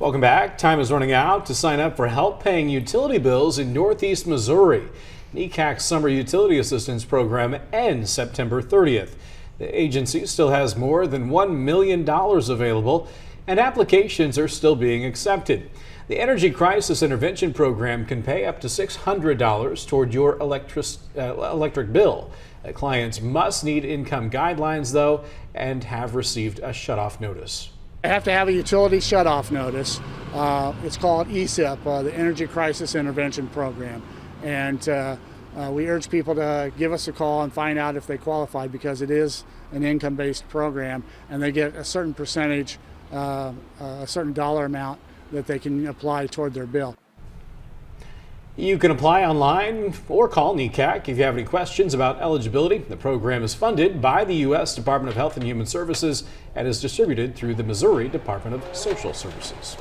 Welcome back. Time is running out to sign up for help paying utility bills in Northeast Missouri. NECAC's Summer Utility Assistance Program ends September 30th. The agency still has more than $1 million available, and applications are still being accepted. The Energy Crisis Intervention Program can pay up to $600 toward your electric bill. Clients must meet income guidelines, though, and have received a shutoff notice. I have to have a utility shutoff notice. It's called ESIP, the Energy Crisis Intervention Program. And we urge people to give us a call and find out if they qualify, because it is an income-based program and they get a certain percentage, a certain dollar amount that they can apply toward their bill. You can apply online or call NECAC if you have any questions about eligibility. The program is funded by the U.S. Department of Health and Human Services and is distributed through the Missouri Department of Social Services.